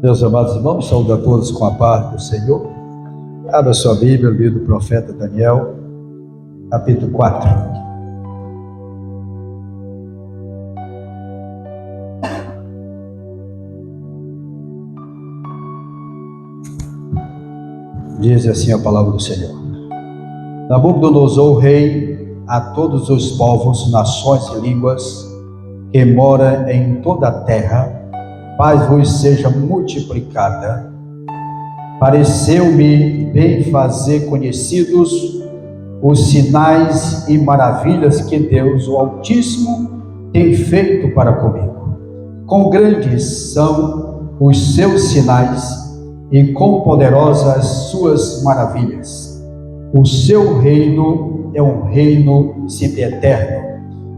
Meus amados irmãos, saúdo a todos com a paz do Senhor. Abra sua Bíblia, livro do profeta Daniel, capítulo 4. Diz assim a palavra do Senhor: Nabucodonosor, rei, a todos os povos, nações e línguas que mora em toda a terra, paz vos seja multiplicada. Pareceu-me bem fazer conhecidos os sinais e maravilhas que Deus, o Altíssimo, tem feito para comigo. Quão grandes são os seus sinais e quão poderosas suas maravilhas. O seu reino é um reino sempiterno,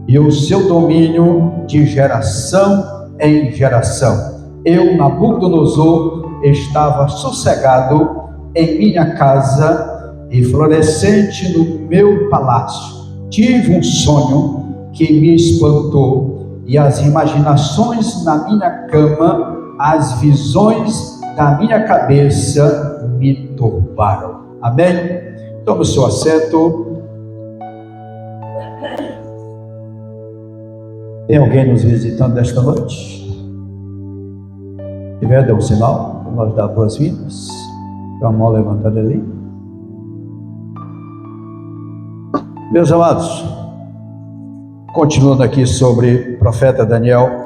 e o seu domínio de geração em geração. Eu, Nabucodonosor, estava sossegado em minha casa e florescente no meu palácio. Tive um sonho que me espantou, e as imaginações na minha cama, as visões da minha cabeça me turbaram. Amém? Tome o seu assento. Tem alguém nos visitando nesta noite? Se tiver, dê um sinal, para nós dar boas-vindas. Com a mão levantada ali. Meus amados, continuando aqui sobre o profeta Daniel,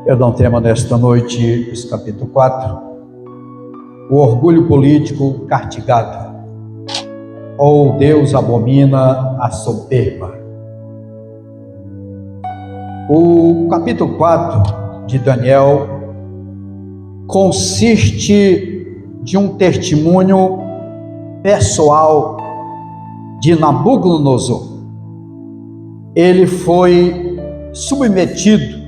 eu dou um tema nesta noite, esse capítulo 4, o orgulho político castigado, ou Deus abomina a soberba. O capítulo 4 de Daniel consiste de um testemunho pessoal de Nabucodonosor. Ele foi submetido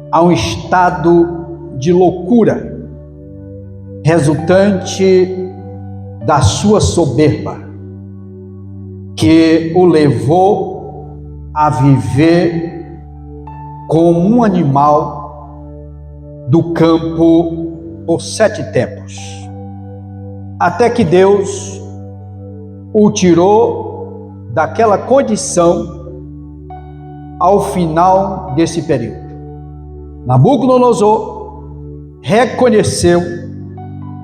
a um estado de loucura resultante da sua soberba, que o levou a viver como um animal do campo por 7 tempos, até que Deus o tirou daquela condição ao final desse período. Nabucodonosor reconheceu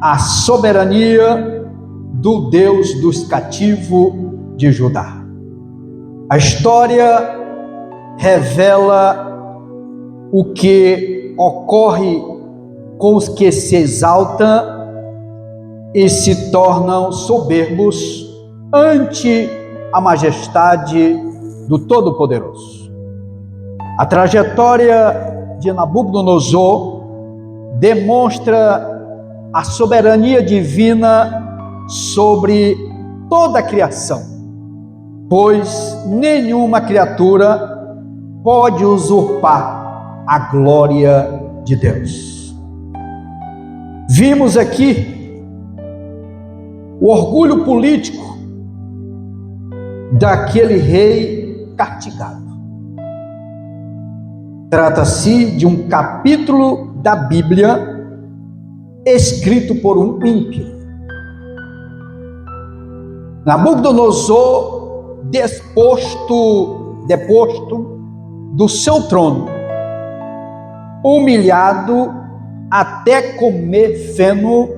a soberania do Deus dos cativos de Judá. A história revela o que ocorre com os que se exaltam e se tornam soberbos ante a majestade do Todo-Poderoso. A trajetória de Nabucodonosor demonstra a soberania divina sobre toda a criação, pois nenhuma criatura pode usurpar a glória de Deus. Vimos aqui o orgulho político daquele rei castigado. Trata-se de um capítulo da Bíblia escrito por um ímpio. Nabucodonosor, deposto do seu trono, humilhado até comer feno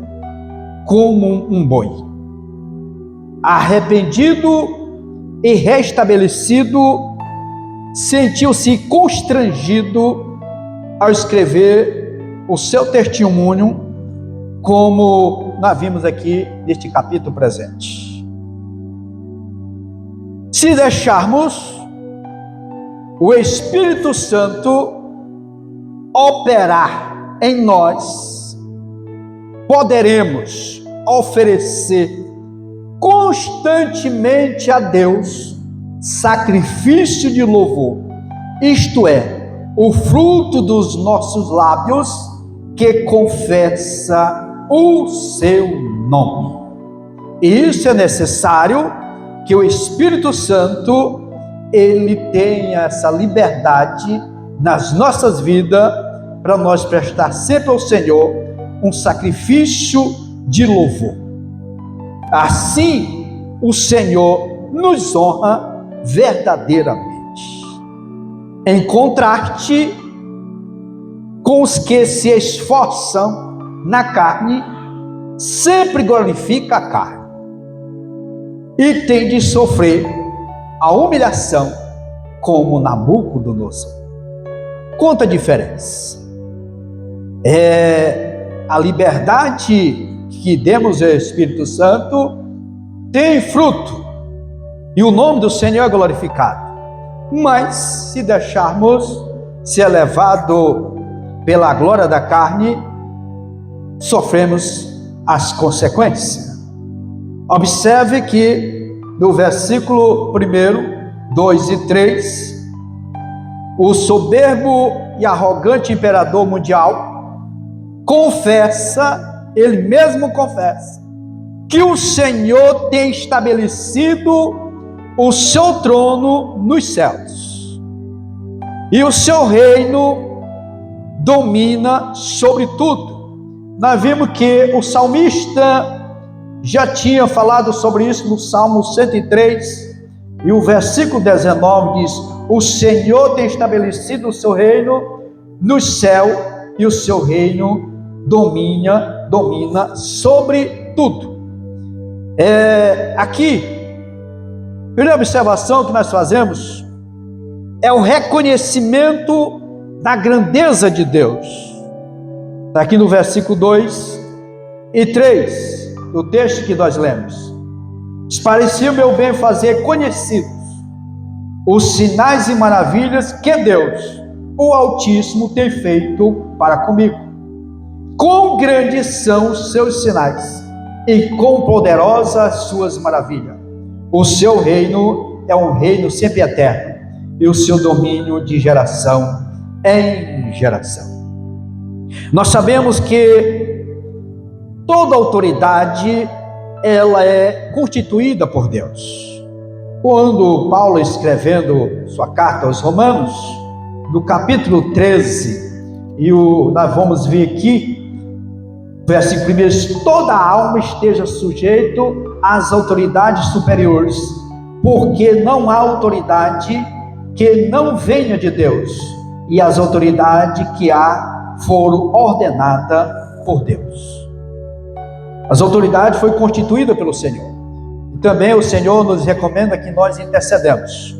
como um boi. Arrependido e restabelecido, sentiu-se constrangido ao escrever o seu testemunho, como nós vimos aqui neste capítulo presente. Se deixarmos o Espírito Santo operar em nós, poderemos oferecer constantemente a Deus sacrifício de louvor, isto é, o fruto dos nossos lábios que confessa o seu nome. E isso é necessário que o Espírito Santo ele tenha essa liberdade nas nossas vidas para nós prestar sempre ao Senhor um sacrifício de louvor. Assim, o Senhor nos honra verdadeiramente. Em contraste com os que se esforçam na carne, sempre glorifica a carne e tem de sofrer a humilhação como Nabucodonosor. Quanta diferença! A liberdade que demos ao Espírito Santo tem fruto e o nome do Senhor é glorificado. Mas se deixarmos ser levado pela glória da carne, sofremos as consequências. Observe que no versículo 1, 2 e 3, o soberbo e arrogante imperador mundial confessa, ele mesmo confessa, que o Senhor tem estabelecido o seu trono nos céus e o seu reino domina sobre tudo. Nós vimos que o salmista já tinha falado sobre isso no Salmo 103, e o versículo 19 diz: o Senhor tem estabelecido o seu reino no céu e o seu reino domina sobre tudo. Aqui, a primeira observação que nós fazemos é o reconhecimento da grandeza de Deus. Está aqui no versículo 2 e 3, do texto que nós lemos. Parecia o meu bem fazer conhecidos os sinais e maravilhas que Deus, o Altíssimo, tem feito para comigo. Quão grandes são os seus sinais e quão poderosas as suas maravilhas. O seu reino é um reino sempre eterno e o seu domínio de geração em geração. Nós sabemos que toda autoridade ela é constituída por Deus. Quando Paulo, escrevendo sua carta aos Romanos, no capítulo 13, nós vamos ver aqui, versículo 1, toda alma esteja sujeito às autoridades superiores, porque não há autoridade que não venha de Deus, e as autoridades que há foram ordenadas por Deus. As autoridades foram constituídas pelo Senhor. E também o Senhor nos recomenda que nós intercedemos.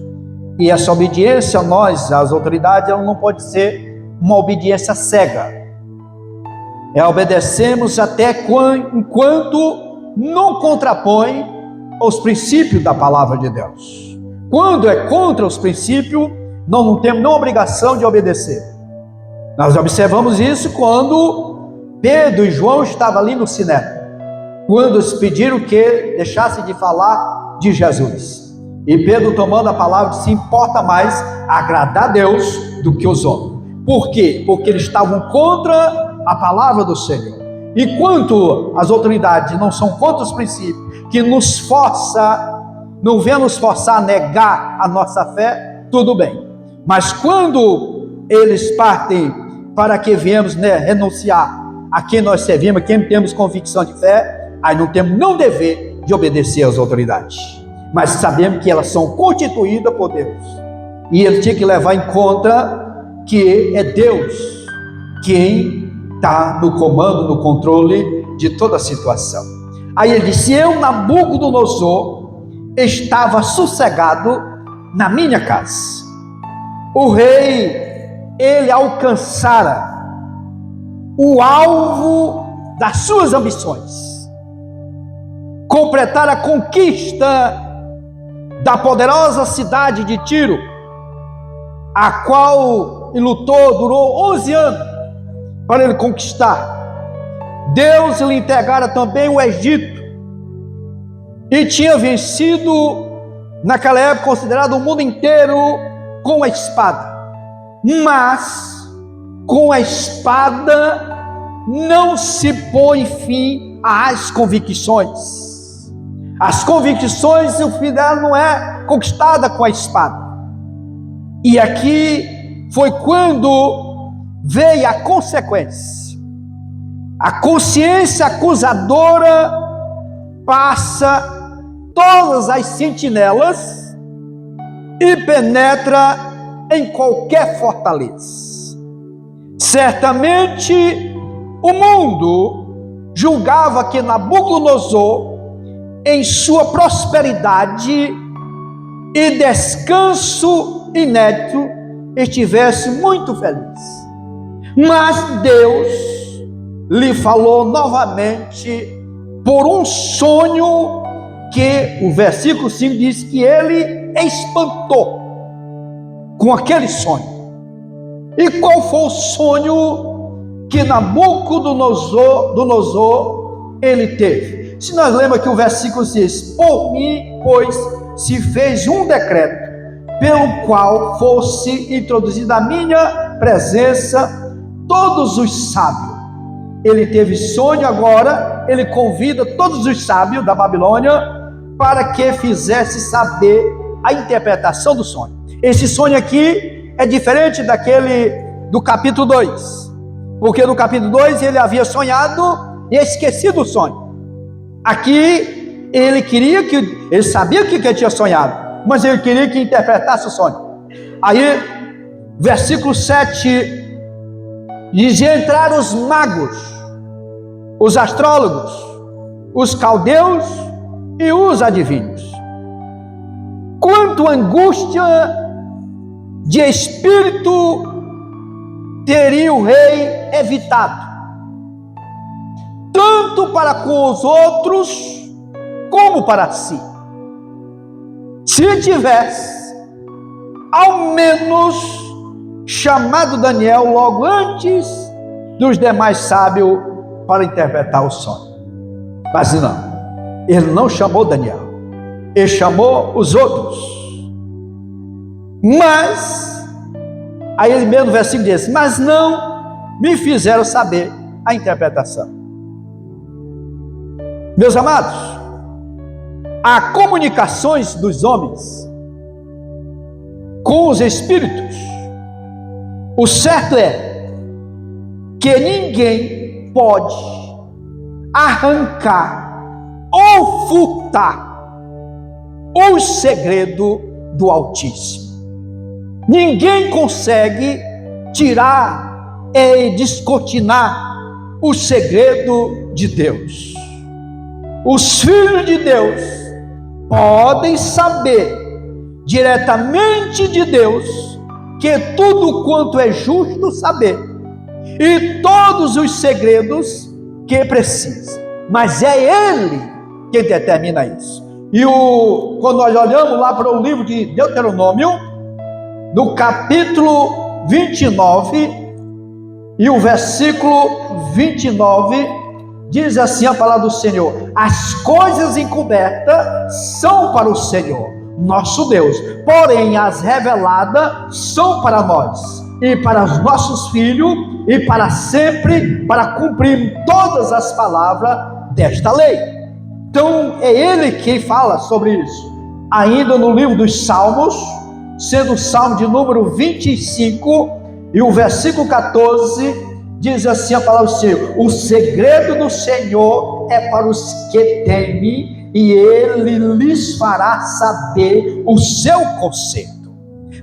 E essa obediência a nós, às autoridades, ela não pode ser uma obediência cega. Obedecemos até enquanto não contrapõe aos princípios da palavra de Deus. Quando é contra os princípios, nós não temos nenhuma obrigação de obedecer. Nós observamos isso quando Pedro e João estavam ali no Sinédrio, quando eles pediram que deixasse de falar de Jesus. E Pedro, tomando a palavra, se importa mais agradar a Deus do que os homens. Por quê? Porque eles estavam contra a palavra do Senhor. E quanto as autoridades não são contra os princípios, que nos força, não vem nos forçar a negar a nossa fé, tudo bem. Mas quando eles partem para que viemos renunciar a quem nós servimos, a quem temos convicção de fé, aí não temos não dever de obedecer às autoridades, mas sabemos que elas são constituídas por Deus, e ele tinha que levar em conta que é Deus quem está no comando, no controle de toda a situação. Aí ele disse: eu, Nabucodonosor, estava sossegado na minha casa. O rei, ele alcançara o alvo das suas ambições, completar a conquista da poderosa cidade de Tiro, a qual ele lutou, durou 11 anos para ele conquistar. Deus lhe entregara também o Egito, e tinha vencido, naquela época, considerado o mundo inteiro com a espada. Mas com a espada não se põe fim às convicções. As convicções, o fim dela não é conquistada com a espada. E aqui foi quando veio a consequência. A consciência acusadora passa todas as sentinelas e penetra em qualquer fortaleza. Certamente o mundo julgava que Nabucodonosor, em sua prosperidade e descanso inédito, estivesse muito feliz. Mas Deus lhe falou novamente por um sonho que o versículo 5 diz que ele espantou com aquele sonho. E qual foi o sonho que Nabucodonosor ele teve? Se nós lembramos que o versículo diz: por mim, pois, se fez um decreto, pelo qual fosse introduzida a minha presença todos os sábios. Ele teve sonho agora, ele convida todos os sábios da Babilônia para que fizesse saber a interpretação do sonho. Esse sonho aqui é diferente daquele do capítulo 2, porque no capítulo 2 ele havia sonhado e esquecido o sonho. Aqui ele sabia o que ele tinha sonhado, mas ele queria que interpretasse o sonho. Aí, versículo 7 diz: entraram os magos, os astrólogos, os caldeus e os adivinhos. Quanto angústia de espírito teria o rei evitado, tanto para com os outros como para si, se tivesse ao menos chamado Daniel logo antes dos demais sábios para interpretar o sonho. Mas não, ele não chamou Daniel, ele chamou os outros. Mas, aí ele mesmo no versículo diz: mas não me fizeram saber a interpretação. Meus amados, há comunicações dos homens com os espíritos. O certo é que ninguém pode arrancar ou furtar o segredo do Altíssimo. Ninguém consegue tirar e descortinar o segredo de Deus. Os filhos de Deus podem saber diretamente de Deus que tudo quanto é justo saber e todos os segredos que precisa, mas é Ele que determina isso. E quando nós olhamos lá para o livro de Deuteronômio, no capítulo 29 e o versículo 29, diz assim a palavra do Senhor: as coisas encobertas são para o Senhor, nosso Deus, porém as reveladas são para nós e para os nossos filhos e para sempre, para cumprir todas as palavras desta lei. Então é ele que fala sobre isso. Ainda no livro dos Salmos, sendo o Salmo de número 25 e o versículo 14, diz assim a palavra do Senhor: o segredo do Senhor é para os que temem, e Ele lhes fará saber o seu conserto.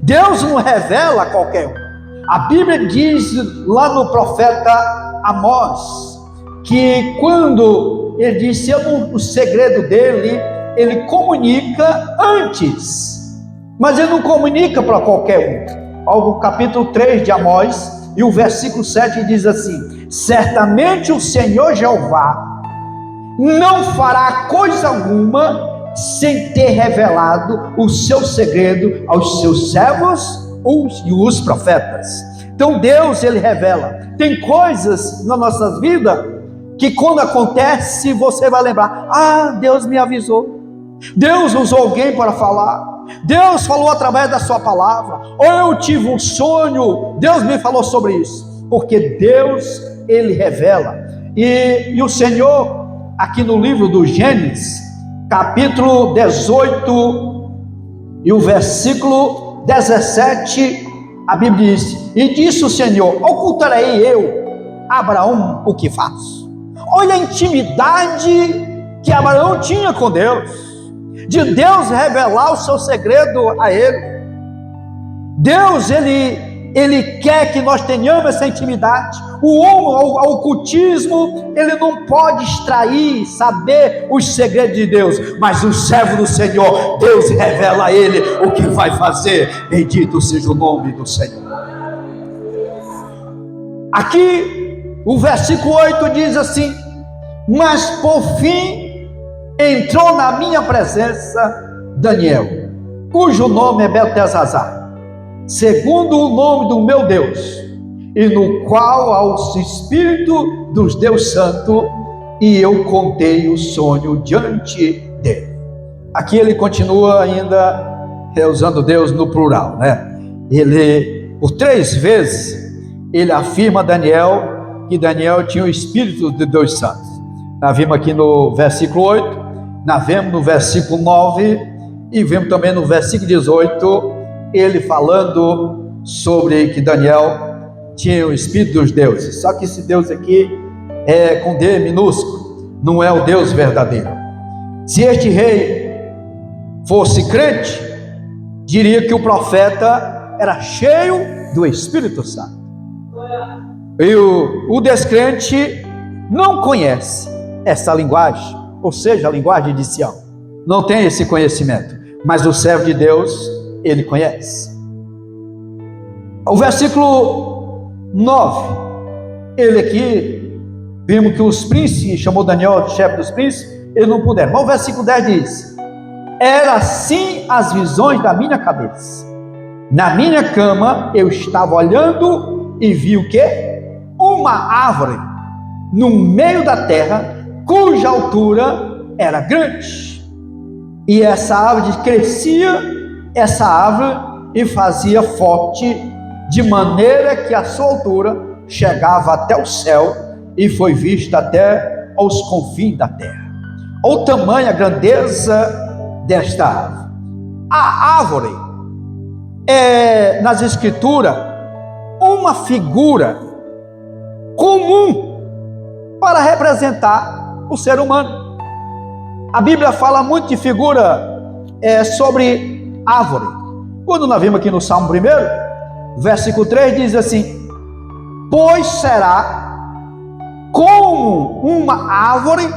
Deus não revela a qualquer um. A Bíblia diz lá no profeta Amós, que quando ele disse o segredo dele, ele comunica antes, mas ele não comunica para qualquer um. O capítulo 3 de Amós e o versículo 7 diz assim: certamente o Senhor Jeová não fará coisa alguma sem ter revelado o seu segredo aos seus servos e os profetas. Então Deus, ele revela. Tem coisas na nossa vida que quando acontece você vai lembrar: ah, Deus me avisou, Deus usou alguém para falar, Deus falou através da sua palavra, ou eu tive um sonho, Deus me falou sobre isso. Porque Deus, ele revela. E o Senhor, aqui no livro do Gênesis, capítulo 18 e o versículo 17, a Bíblia diz: e disse o Senhor: ocultarei eu a Abraão o que faço? Olha a intimidade que Abraão tinha com Deus, de Deus revelar o seu segredo a ele. Deus, ele quer que nós tenhamos essa intimidade. O homem, o ocultismo, ele não pode extrair, saber os segredos de Deus, mas o servo do Senhor, Deus revela a ele o que vai fazer. Bendito seja o nome do Senhor. Aqui, o versículo 8 diz assim: mas por fim entrou na minha presença Daniel, cujo nome é Beltesazar, segundo o nome do meu Deus, e no qual há o Espírito dos Deus Santo, e eu contei o sonho diante dele. Aqui ele continua ainda usando Deus no plural, né? Ele, por 3 vezes, ele afirma a Daniel que Daniel tinha o Espírito de Deus Santo. Nós vimos aqui no versículo 8, nós vemos no versículo 9, e vemos também no versículo 18, ele falando sobre que Daniel tinha o Espírito dos deuses. Só que esse Deus aqui é com D minúsculo, não é o Deus verdadeiro. Se este rei fosse crente, diria que o profeta era cheio do Espírito Santo. E o descrente não conhece essa linguagem, ou seja, a linguagem de Sião, não tem esse conhecimento, mas o servo de Deus, ele conhece. O versículo 9, ele aqui, vimos que os príncipes, chamou Daniel de chefe dos príncipes, eles não puderam, mas o versículo 10 diz: era assim as visões da minha cabeça, na minha cama eu estava olhando e vi o quê? Uma árvore no meio da terra, cuja altura era grande, e essa árvore crescia, essa árvore, e fazia forte, de maneira que a sua altura chegava até o céu, e foi vista até aos confins da terra. Olha o tamanho, a grandeza desta árvore. A árvore é, nas escrituras, uma figura comum para representar o ser humano. A Bíblia fala muito de figura sobre árvore. Quando nós vimos aqui no Salmo 1, versículo 3, diz assim: pois será como uma árvore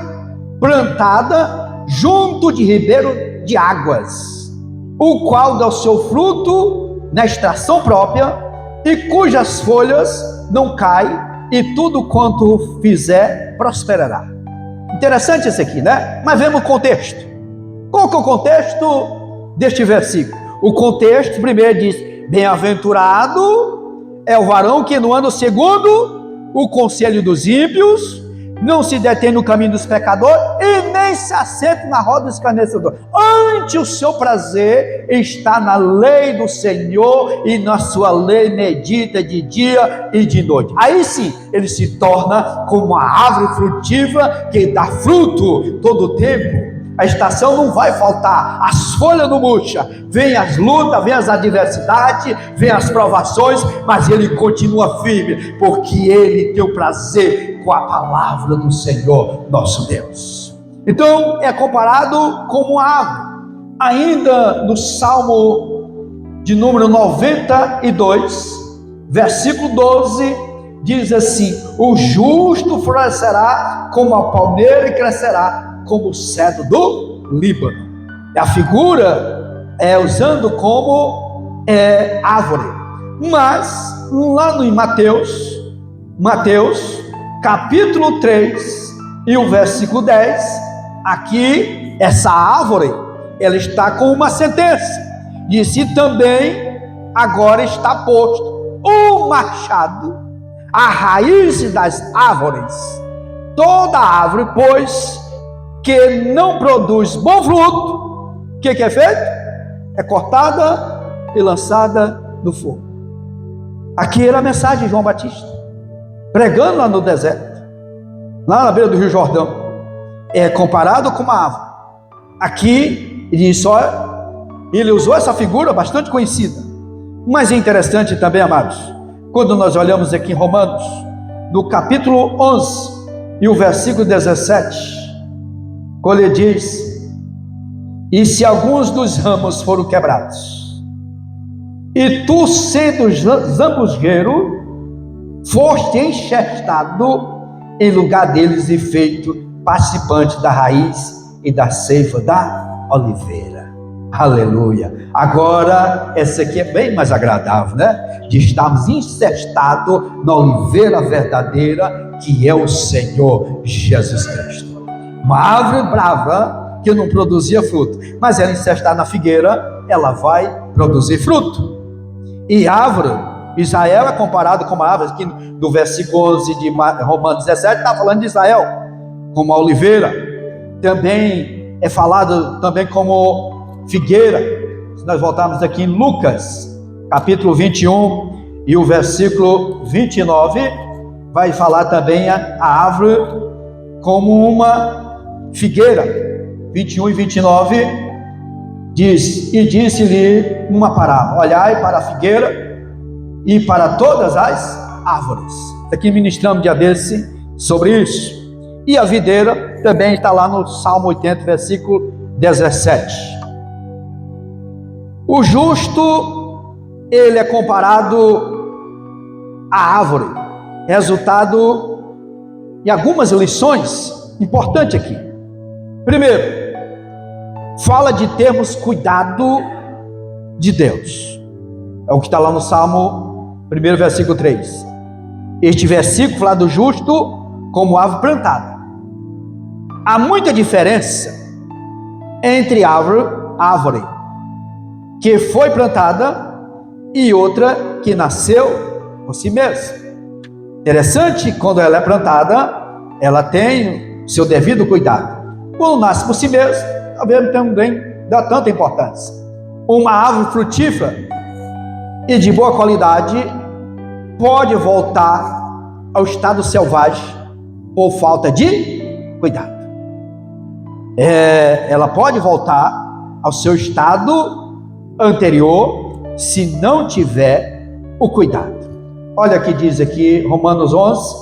plantada junto de ribeiro de águas, o qual dá o seu fruto na estação própria, e cujas folhas não caem, e tudo quanto fizer prosperará. Interessante esse aqui, né? Mas vemos o contexto. Qual que é o contexto deste versículo? O contexto primeiro diz: bem-aventurado é o varão que não anda segundo o conselho dos ímpios, não se detém no caminho dos pecadores e nem se assenta na roda dos escarnecedores. Ante o seu prazer está na lei do Senhor, e na sua lei medita de dia e de noite. Aí sim, ele se torna como uma árvore frutífera que dá fruto todo o tempo. A estação não vai faltar, as folhas não murcham, vem as lutas, vem as adversidades, vem as provações, mas ele continua firme, porque ele tem o prazer com a palavra do Senhor nosso Deus. Então é comparado como árvore. Ainda no Salmo de número 92, versículo 12, diz assim: o justo florescerá como a palmeira e crescerá como o cedro do Líbano. A figura usando como árvore. Mas lá no Mateus capítulo 3 e o versículo 10, aqui essa árvore, ela está com uma sentença. Disse também: agora está posto o machado à raiz das árvores. Toda árvore, pois, que não produz bom fruto, o que é feito? É cortada e lançada no fogo. Aqui era a mensagem de João Batista, pregando lá no deserto, lá na beira do Rio Jordão. É comparado com uma árvore. Aqui ele diz, ele usou essa figura bastante conhecida, Mas é interessante também, amados, quando nós olhamos aqui em Romanos, no capítulo 11 e o versículo 17, quando ele diz: e se alguns dos ramos foram quebrados, e tu, sendo zambusgueiro, foste enxertado em lugar deles e feito participante da raiz e da seiva da oliveira. Aleluia. Agora, essa aqui é bem mais agradável, né? De estarmos incestados na oliveira verdadeira, que é o Senhor Jesus Cristo. Uma árvore brava que não produzia fruto, mas ela incestada na figueira, ela vai produzir fruto. E árvore, Israel é comparado com uma árvore, aqui no versículo 11 de Romanos 17, está falando de Israel, como a oliveira. Também é falado também como figueira. Se nós voltarmos aqui em Lucas, capítulo 21 e o versículo 29, vai falar também a árvore como uma figueira. 21 e 29 diz: e disse-lhe uma parábola: olhai para a figueira e para todas as árvores. Aqui ministramos um dia desse sobre isso. E a videira também está lá no Salmo 80, versículo 17. O justo, ele é comparado à árvore. Resultado em algumas lições importantes aqui. Primeiro, fala de termos cuidado de Deus. É o que está lá no Salmo 1, versículo 3. Este versículo fala do justo como árvore plantada. Há muita diferença entre árvore que foi plantada e outra que nasceu por si mesma. Interessante, quando ela é plantada, ela tem o seu devido cuidado. Quando nasce por si mesma, talvez também dá tanta importância. Uma árvore frutífera e de boa qualidade pode voltar ao estado selvagem por falta de cuidado. Ela pode voltar ao seu estado anterior se não tiver o cuidado. Olha que diz aqui Romanos 11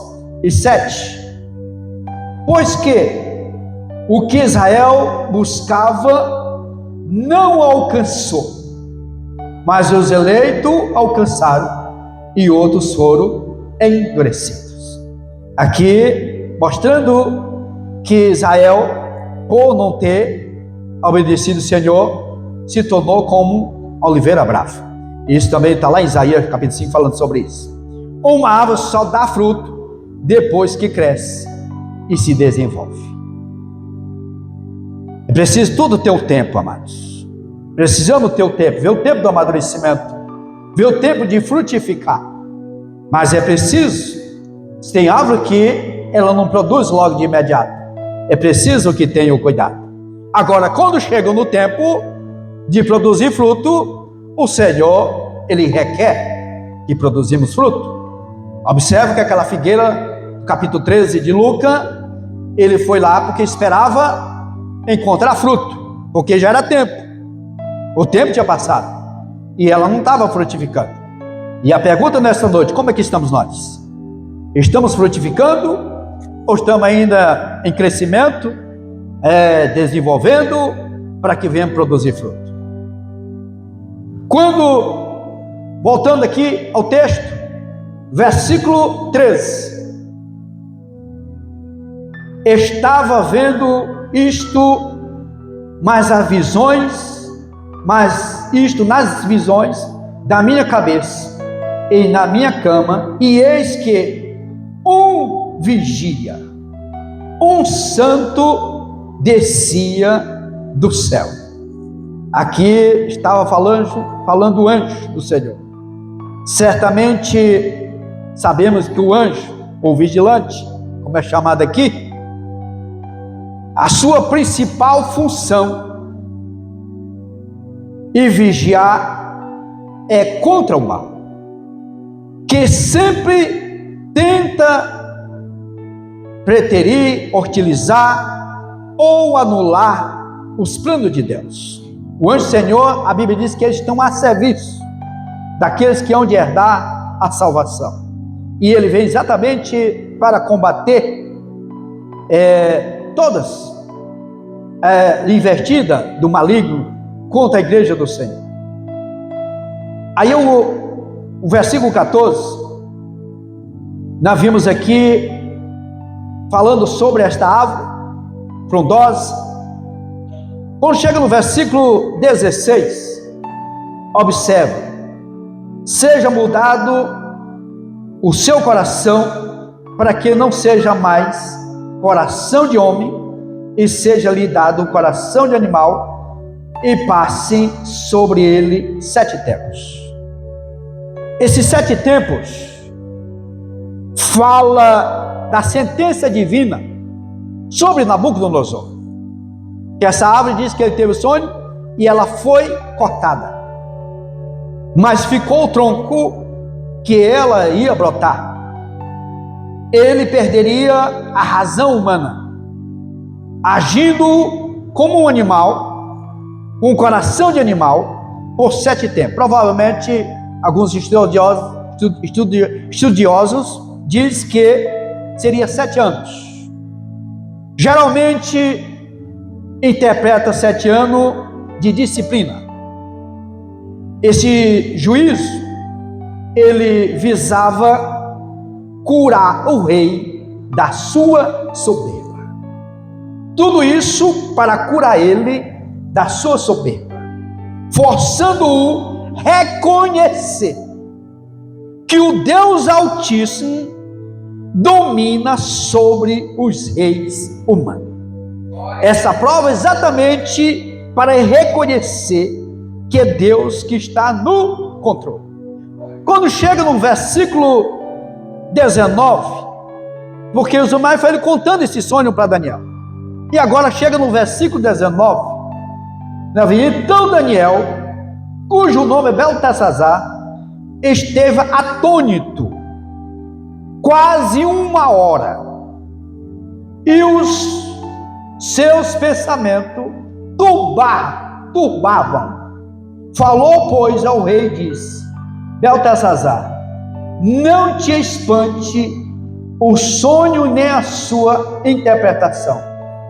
e 7. Pois que o que Israel buscava não alcançou, mas os eleitos alcançaram e outros foram endurecidos. Aqui mostrando que Israel, por não ter obedecido o Senhor, se tornou como oliveira brava. Isso também está lá em Isaías capítulo 5 falando sobre isso. Uma árvore só dá fruto depois que cresce e se desenvolve. É preciso tudo ter o tempo, amados. Precisamos ter o tempo, ver o tempo do amadurecimento, ver o tempo de frutificar. Mas é preciso, se tem árvore que ela não produz logo de imediato, é preciso que tenha o cuidado. Agora, quando chega no tempo de produzir fruto, o Senhor, ele requer que produzimos fruto. Observe que aquela figueira, capítulo 13 de Lucas, ele foi lá porque esperava encontrar fruto, porque já era tempo, o tempo tinha passado, e ela não estava frutificando. E a pergunta nesta noite: como é que estamos nós? Estamos frutificando, ou estamos ainda em crescimento, desenvolvendo, para que venhamos produzir fruto? Quando, voltando aqui ao texto, versículo 13, estava vendo isto, mas isto nas visões da minha cabeça e na minha cama, e eis que um vigia, um santo descia do céu. Aqui estava falando o anjo do Senhor. Certamente sabemos que o anjo, ou vigilante, como é chamado aqui, a sua principal função e vigiar é contra o mal, que sempre tenta preterir, hostilizar ou anular os planos de Deus. O anjo do Senhor, a Bíblia diz que eles estão a serviço daqueles que hão de herdar a salvação. E ele vem exatamente para combater todas investida do maligno contra a igreja do Senhor. Aí o versículo 14, nós vimos aqui falando sobre esta árvore frondosa. Quando chega no versículo 16, observe: seja mudado o seu coração, para que não seja mais coração de homem, e seja lhe dado o coração de animal, e passe sobre ele 7 tempos. Esses 7 tempos fala da sentença divina sobre Nabucodonosor, que essa árvore diz que ele teve sonho e ela foi cortada, mas ficou o tronco que ela ia brotar. Ele perderia a razão humana, agindo como um animal, um coração de animal, por 7 tempos. Provavelmente alguns estudiosos dizem que seria 7 anos. Geralmente interpreta 7 anos de disciplina. Esse juízo, ele visava curar o rei da sua soberba. Tudo isso para curar ele da sua soberba, forçando-o a reconhecer que o Deus Altíssimo domina sobre os reis humanos. Essa prova é exatamente para reconhecer que é Deus que está no controle. Quando chega no versículo 19, porque o Zumai foi ele contando esse sonho para Daniel, e agora chega no versículo 19, então Daniel, cujo nome é Beltesazar, esteve atônito quase 1 hora, e os seus pensamentos turbavam. Falou, pois, ao rei e disse: Beltesazar, não te espante o sonho nem a sua interpretação.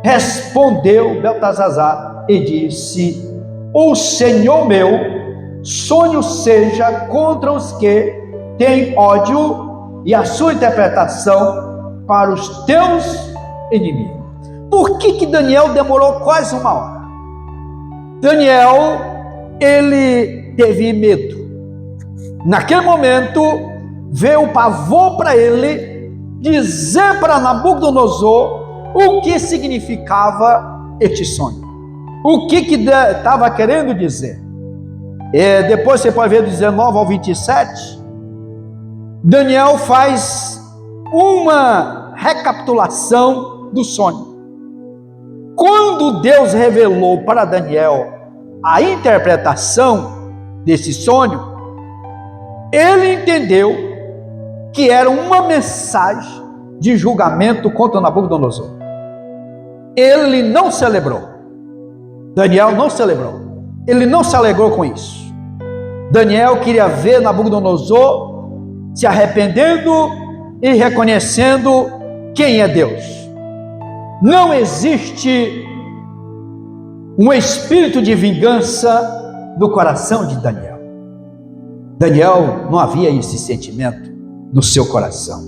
Respondeu Beltesazar e disse: o Senhor meu, sonho seja contra os que têm ódio, e a sua interpretação para os teus inimigos. Por que Daniel demorou quase 1 hora? Daniel, ele teve medo. Naquele momento, veio o pavor para ele dizer para Nabucodonosor o que significava este sonho. O que estava querendo dizer. Depois você pode ver do 19 ao 27, Daniel faz uma recapitulação do sonho. Quando Deus revelou para Daniel a interpretação desse sonho, ele entendeu que era uma mensagem de julgamento contra Nabucodonosor. Ele não celebrou. Daniel não celebrou. Ele não se alegrou com isso. Daniel queria ver Nabucodonosor se arrependendo e reconhecendo quem é Deus. Não existe um espírito de vingança no coração de Daniel. Daniel não havia esse sentimento no seu coração.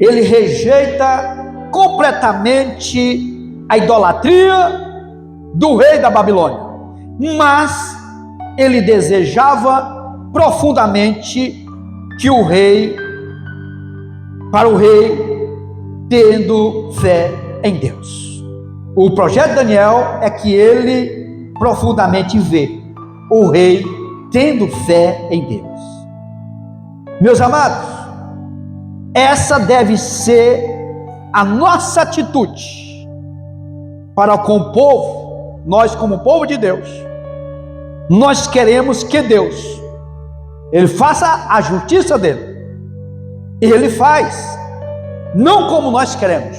Ele rejeita completamente a idolatria do rei da Babilônia, mas ele desejava profundamente que para o rei, tendo fé em Deus. O projeto de Daniel é que ele profundamente vê o rei tendo fé em Deus. Meus amados, essa deve ser a nossa atitude para com o povo. Nós, como povo de Deus, nós queremos que Deus, Ele faça a justiça dele. E Ele faz, não como nós queremos.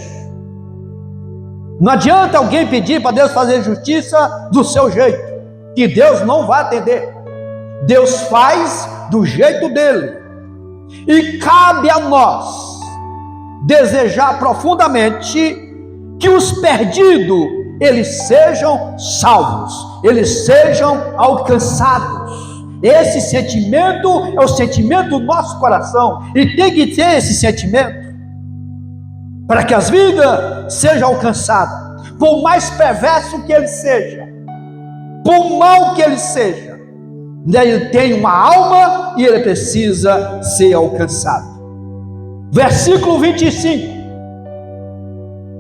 Não adianta alguém pedir para Deus fazer justiça do seu jeito, que Deus não vai atender. Deus faz do jeito dele. E cabe a nós desejar profundamente que os perdidos, eles sejam salvos, eles sejam alcançados. Esse sentimento é o sentimento do nosso coração, e tem que ter esse sentimento para que as vidas sejam alcançadas, por mais perverso que ele seja, por mal que ele seja, ele tem uma alma e ele precisa ser alcançado. Versículo 25.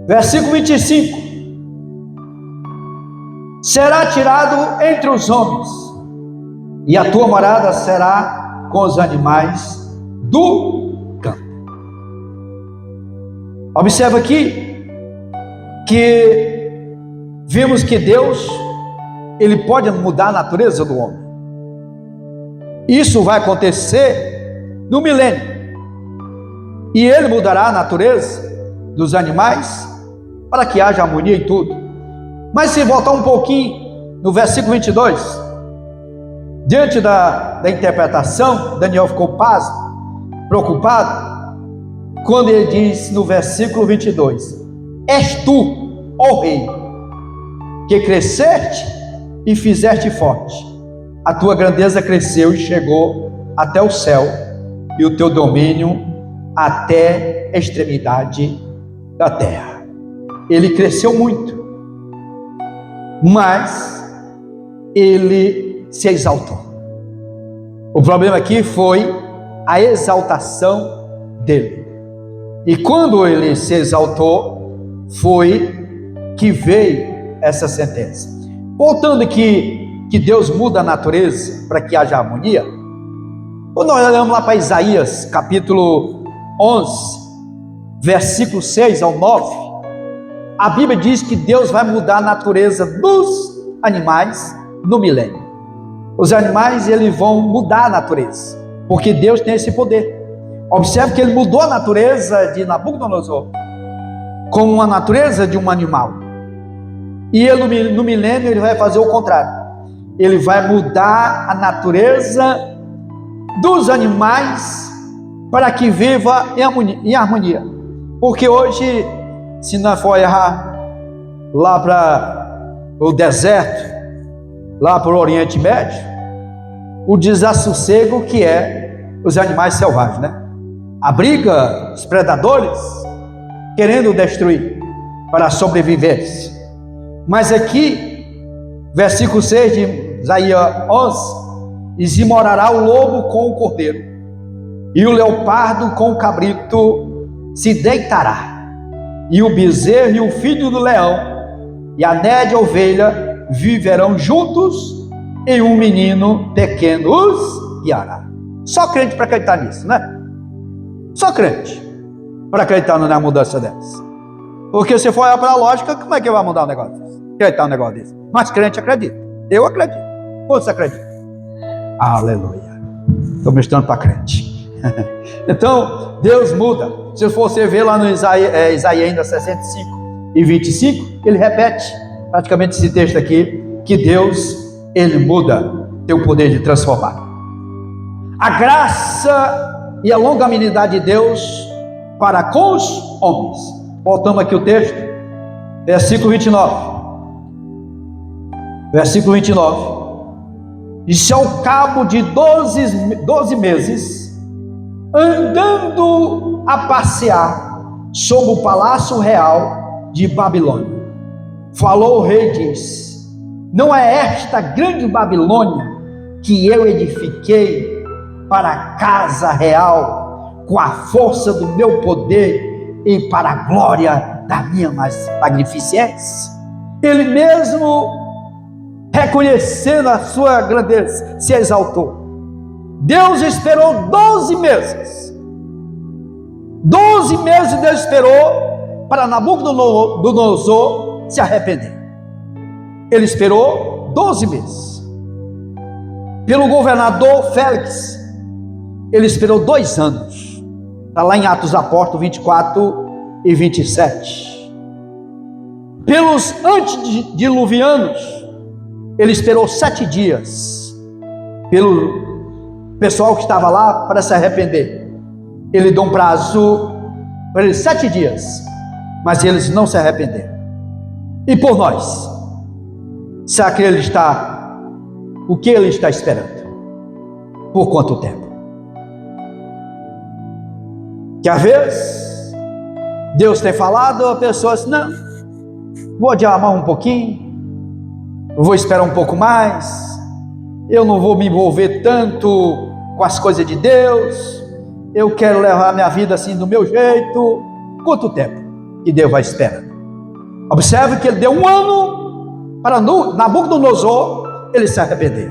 Versículo 25. Será tirado entre os homens, e a tua morada será com os animais do campo. Observa aqui que vimos que Deus, ele pode mudar a natureza do homem. Isso vai acontecer no milênio, e ele mudará a natureza dos animais para que haja harmonia em tudo. Mas se voltar um pouquinho no versículo 22, diante da interpretação, Daniel ficou pasmo, preocupado, quando ele diz no versículo 22: és tu, ó rei, que cresceste e fizeste forte, a tua grandeza cresceu e chegou até o céu, e o teu domínio até a extremidade da terra. Ele cresceu muito, mas ele se exaltou. O problema aqui foi a exaltação dele. E quando ele se exaltou, foi que veio essa sentença. Voltando que Deus muda a natureza para que haja harmonia. Quando nós olhamos lá para Isaías, capítulo 11, versículo 6 ao 9, a Bíblia diz que Deus vai mudar a natureza dos animais no milênio. Os animais, eles vão mudar a natureza, porque Deus tem esse poder. Observe que ele mudou a natureza de Nabucodonosor como uma natureza de um animal. E ele, no milênio, ele vai fazer o contrário. Ele vai mudar a natureza dos animais para que viva em harmonia. Porque hoje, se nós for errar lá para o deserto, lá para o Oriente Médio, o desassossego que é os animais selvagens, né? A briga, os predadores querendo destruir para a sobrevivência. Mas aqui, versículo 6 de Isaías 11, diz: e morará o lobo com o cordeiro, e o leopardo com o cabrito se deitará, e o bezerro e o filho do leão e a nédia ovelha viverão juntos, e um menino pequeno os guiará. Só crente para acreditar nisso, né? Só crente para acreditar na mudança dessa. Porque se for olhar para a lógica, como é que vai mudar um negócio desse? Acreditar um negócio desse? Mas crente acredita. Eu acredito. Você acredita? Aleluia. Estou mostrando para crente. Então, Deus muda. Se você ver lá no Isaías ainda 65 e 25, ele repete praticamente esse texto aqui, que Deus, ele muda, tem o poder de transformar. A graça e a longanimidade de Deus para com os homens. Voltamos aqui o texto, versículo 29. Versículo 29. E se ao cabo de 12 meses, andando a passear sobre o palácio real de Babilônia, falou o rei e disse: não é esta grande Babilônia que eu edifiquei para a casa real, com a força do meu poder e para a glória da minha magnificência? Ele mesmo, reconhecendo a sua grandeza, se exaltou. Deus esperou 12 meses. 12 meses Deus esperou para Nabucodonosor se arrepender. Ele esperou 12 meses. Pelo governador Félix, ele esperou 2 anos. Está lá em Atos dos Apóstolos 24 e 27. Pelos antediluvianos, ele esperou 7 dias. pessoal que estava lá para se arrepender. Ele deu um prazo para eles 7 dias, mas eles não se arrependeram. E por nós, será que o que ele está esperando? Por quanto tempo? Que às vezes Deus tem falado, a pessoa diz, não, vou adiar um pouquinho, eu vou esperar um pouco mais, eu não vou me envolver tanto com as coisas de Deus, eu quero levar minha vida assim do meu jeito. Quanto tempo que Deus vai esperando? Observe que ele deu 1 ano para Nabucodonosor ele se arrepender,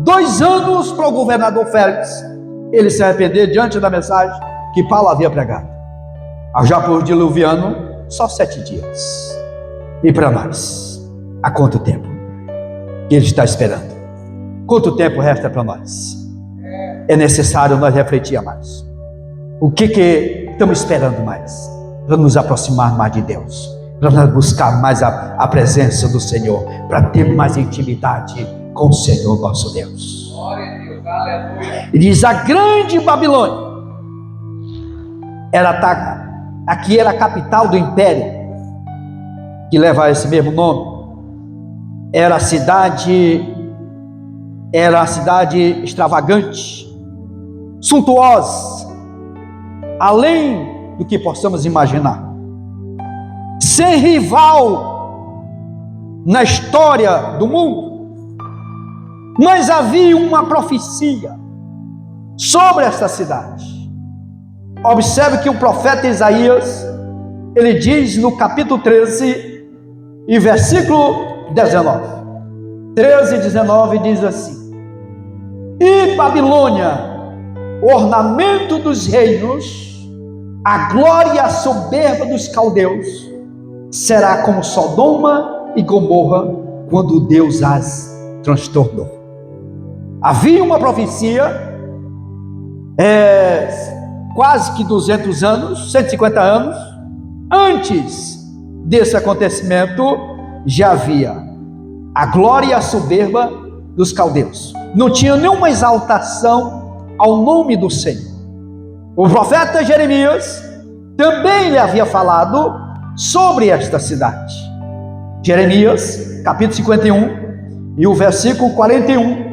2 anos para o governador Félix ele se arrepender diante da mensagem que Paulo havia pregado. Já por diluviano, só 7 dias. E para nós, há quanto tempo que ele está esperando? Quanto tempo resta para nós? É necessário nós refletir mais. O que estamos esperando mais? Para nos aproximar mais de Deus, para nós buscar mais a presença do Senhor, para ter mais intimidade com o Senhor nosso Deus. Glória a Deus, aleluia. E diz: a grande Babilônia, aqui era a capital do império, que leva esse mesmo nome. Era a cidade extravagante, suntuosa, além do que possamos imaginar, sem rival na história do mundo. Mas havia uma profecia sobre esta cidade. Observe que o profeta Isaías, ele diz no capítulo 13 e versículo 19, 13 e 19 diz assim: e Babilônia, ornamento dos reinos, a glória e a soberba dos caldeus, será como Sodoma e Gomorra, quando Deus as transtornou. Havia uma profecia, quase que 200 anos, 150 anos, antes desse acontecimento, já havia a glória e a soberba dos caldeus. Não tinha nenhuma exaltação ao nome do Senhor. O profeta Jeremias também lhe havia falado sobre esta cidade. Jeremias, capítulo 51, e o versículo 41,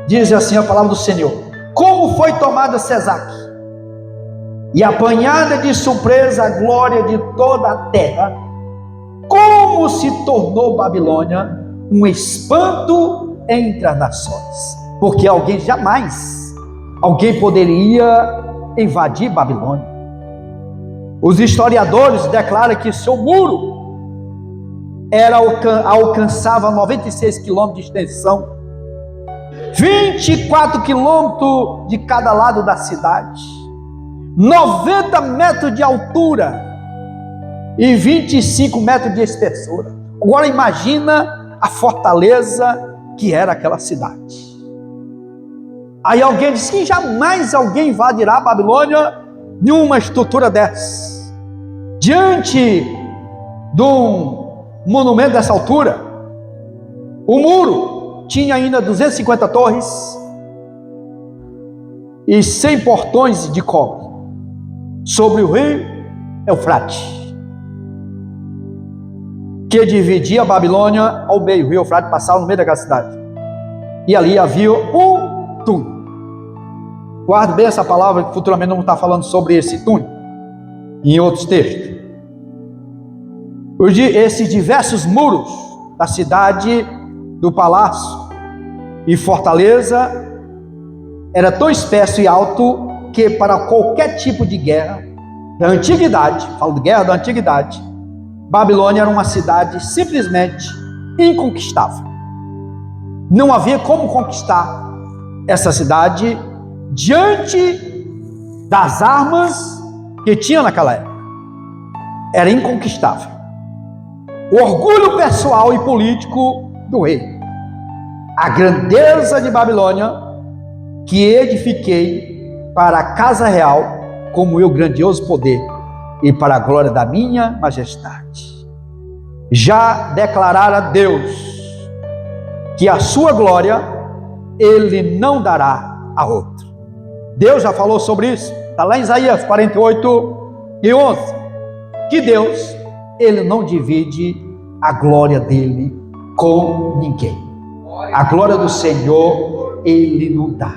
diz assim a palavra do Senhor: como foi tomada Sesaque, e apanhada de surpresa a glória de toda a terra, como se tornou Babilônia um espanto entre as nações. Porque jamais alguém poderia invadir Babilônia. Os historiadores declaram que seu muro alcançava 96 quilômetros de extensão, 24 quilômetros de cada lado da cidade, 90 metros de altura e 25 metros de espessura. Agora imagina a fortaleza que era aquela cidade. Aí alguém diz que jamais alguém invadirá a Babilônia em uma estrutura dessa. Diante de um monumento dessa altura, o muro tinha ainda 250 torres e 100 portões de cobre sobre o rio Eufrates, que dividia a Babilônia ao meio. O rio Eufrates passava no meio daquela cidade, e ali havia um túnel. Guarde bem essa palavra, que futuramente não está falando sobre esse túnel em outros textos. Esses diversos muros da cidade, do palácio e fortaleza era tão espesso e alto que para qualquer tipo de guerra da antiguidade, falo de guerra da antiguidade, Babilônia era uma cidade simplesmente inconquistável. Não havia como conquistar essa cidade diante das armas que tinha naquela época. Era inconquistável. O orgulho pessoal e político do rei. A grandeza de Babilônia, que edifiquei para a casa real com o meu grandioso poder e para a glória da minha majestade. Já declarara Deus que a sua glória ele não dará a outro. Deus já falou sobre isso, está lá em Isaías 48:11, que Deus, Ele não divide a glória dele com ninguém. A glória do Senhor Ele não dá.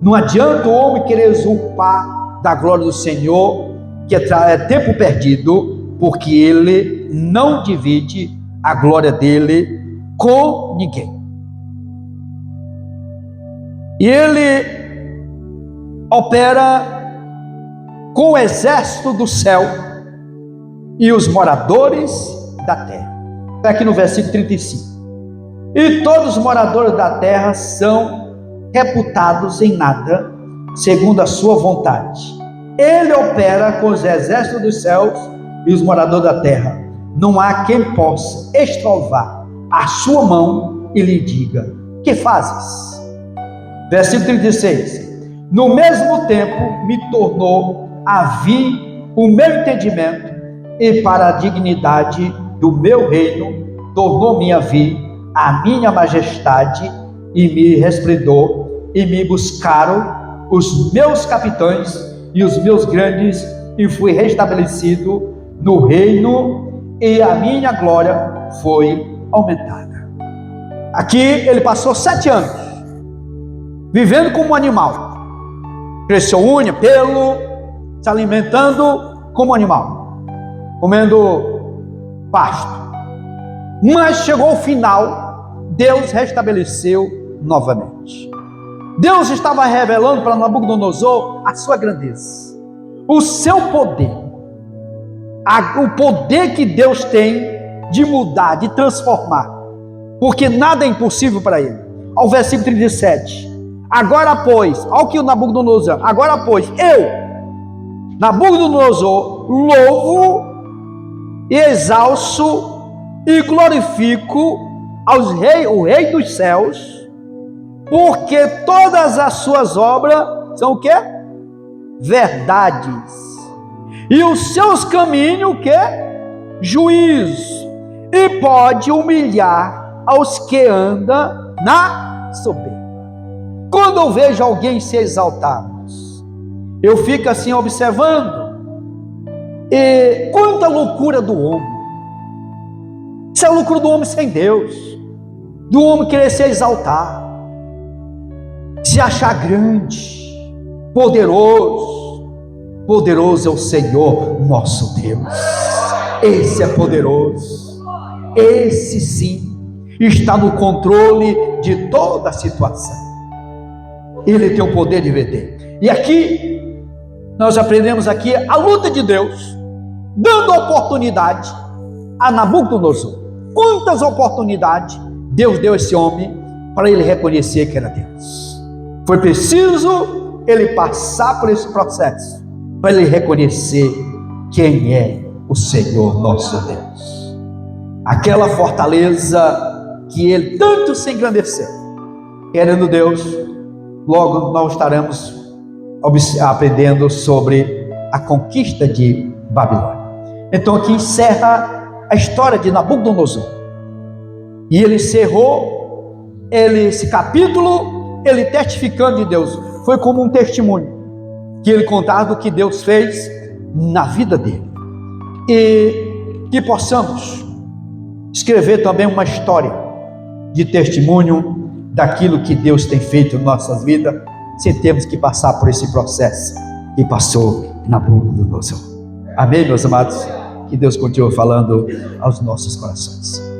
Não adianta o homem querer usurpar da glória do Senhor, que é tempo perdido, porque Ele não divide a glória dele com ninguém. E Ele opera com o exército do céu e os moradores da terra. Está aqui no versículo 35. E todos os moradores da terra são reputados em nada, segundo a sua vontade. Ele opera com os exércitos dos céus e os moradores da terra. Não há quem possa estrovar a sua mão e lhe diga: que fazes? Versículo 36. No mesmo tempo me tornou a vir o meu entendimento, e para a dignidade do meu reino tornou-me a vir a minha majestade e me resplendor, e me buscaram os meus capitães e os meus grandes, e fui restabelecido no reino, e a minha glória foi aumentada. Aqui ele passou 7 anos vivendo como um animal, cresceu unha, pelo, se alimentando como animal, comendo pasto. Mas chegou o final, Deus restabeleceu novamente. Deus estava revelando para Nabucodonosor a sua grandeza, o seu poder, o poder que Deus tem de mudar, de transformar, porque nada é impossível para ele. Ao versículo 37, agora pois, ao que o Nabucodonosor, agora pois, eu, Nabucodonosor, louvo e exalço e glorifico o Rei dos céus, porque todas as suas obras são o quê? Verdades, e os seus caminhos o quê? Juízo, e pode humilhar aos que andam na soberba. Quando eu vejo alguém se exaltar, eu fico assim observando, e quanta loucura do homem. Isso é a loucura do homem sem Deus, do homem querer se exaltar, se achar grande, poderoso. Poderoso é o Senhor nosso Deus. Esse é poderoso, esse sim está no controle de toda a situação. Ele tem o poder de reverter. E aqui nós aprendemos aqui a luta de Deus, dando oportunidade a Nabucodonosor. Quantas oportunidades Deus deu a esse homem para ele reconhecer que era Deus. Foi preciso ele passar por esse processo para ele reconhecer quem é o Senhor nosso Deus. Aquela fortaleza que ele tanto se engrandeceu, querendo Deus, logo nós estaremos aprendendo sobre a conquista de Babilônia. Então aqui encerra a história de Nabucodonosor. E ele encerrou esse capítulo, ele testificando de Deus. Foi como um testemunho que ele contava do que Deus fez na vida dele. E que possamos escrever também uma história de testemunho daquilo que Deus tem feito em nossas vidas, sem termos que passar por esse processo que passou Nabucodonosor. Amém, meus amados? Que Deus continue falando aos nossos corações.